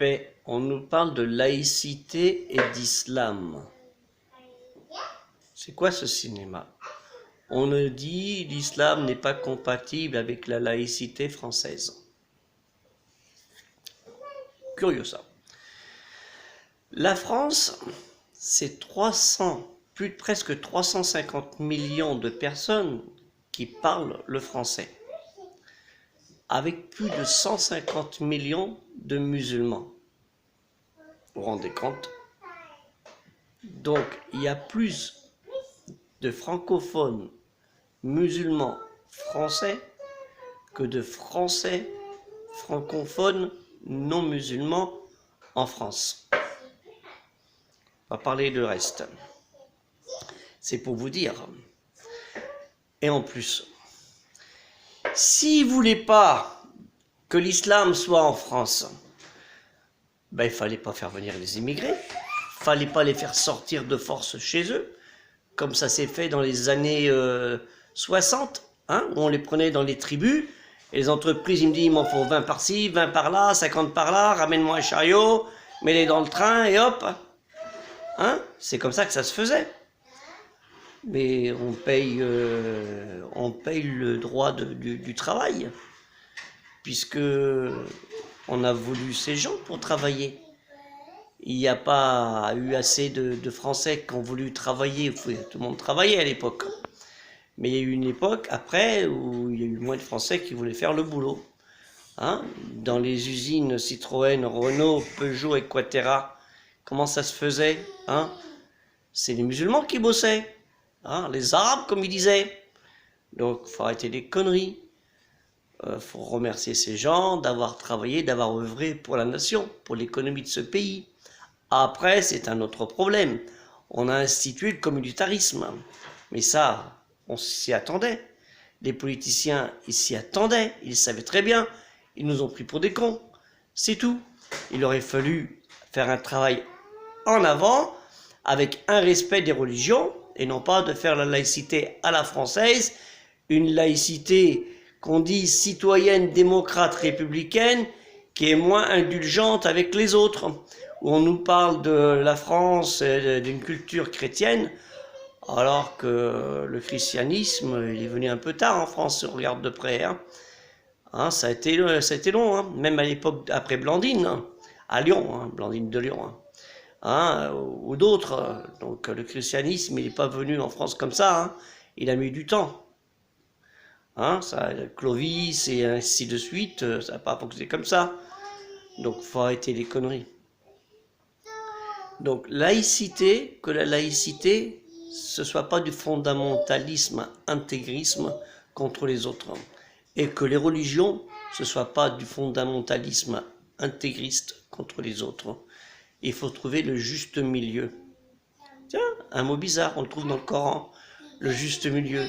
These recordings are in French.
paix, on nous parle de laïcité et d'islam. C'est quoi ce cinéma? On nous dit l'islam n'est pas compatible avec la laïcité française. Curieux ça. La France, c'est presque 350 millions de personnes qui parlent le français, avec plus de 150 millions de musulmans. Vous vous rendez compte? Donc, il y a plus de francophones musulmans français que de français francophones non musulmans en France. On va parler de reste. C'est pour vous dire. Et en plus, s'ils ne voulaient pas que l'islam soit en France, ben, il ne fallait pas faire venir les immigrés, il ne fallait pas les faire sortir de force chez eux, comme ça s'est fait dans les années 60, hein, où on les prenait dans les tribus, et les entreprises, ils me disent, il m'en faut 20 par-ci, 20 par-là, 50 par-là, ramène-moi un chariot, mets-les dans le train, et hop, hein, c'est comme ça que ça se faisait. Mais on paye le droit du travail, puisque on a voulu ces gens pour travailler. Il n'y a pas eu assez de Français qui ont voulu travailler. Tout le monde travaillait à l'époque. Mais il y a eu une époque après où il y a eu moins de Français qui voulaient faire le boulot. Hein? Dans les usines Citroën, Renault, Peugeot et Quaterra, comment ça se faisait, hein? C'est les musulmans qui bossaient. Hein, les Arabes, comme ils disaient. Donc, il faut arrêter les conneries. Faut remercier ces gens d'avoir travaillé, d'avoir œuvré pour la nation, pour l'économie de ce pays. Après, c'est un autre problème. On a institué le communautarisme. Mais ça, on s'y attendait. Les politiciens, ils s'y attendaient. Ils savaient très bien. Ils nous ont pris pour des cons. C'est tout. Il aurait fallu faire un travail en avant, avec un respect des religions, et non pas de faire la laïcité à la française, une laïcité qu'on dit citoyenne, démocrate, républicaine, qui est moins indulgente avec les autres, où on nous parle de la France, d'une culture chrétienne, alors que le christianisme, il est venu un peu tard en France, si on regarde de près. Hein, ça a été long, hein, même à l'époque, après Blandine, hein, à Lyon, hein, Blandine de Lyon. Hein, ou d'autres. Donc le christianisme, il n'est pas venu en France comme ça, hein. Il a mis du temps. Hein, ça, Clovis et ainsi de suite, ça n'a pas fonctionné comme ça. Donc il faut arrêter les conneries. Donc laïcité, que la laïcité, ce ne soit pas du fondamentalisme, intégrisme contre les autres. Et que les religions, ce ne soit pas du fondamentalisme intégriste contre les autres. Il faut trouver le juste milieu. Tiens, un mot bizarre, on le trouve dans le Coran, le juste milieu.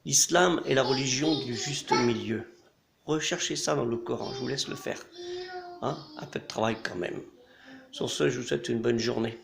L'islam est la religion du juste milieu. Recherchez ça dans le Coran, je vous laisse le faire. Hein, un peu de travail quand même. Sur ce, je vous souhaite une bonne journée.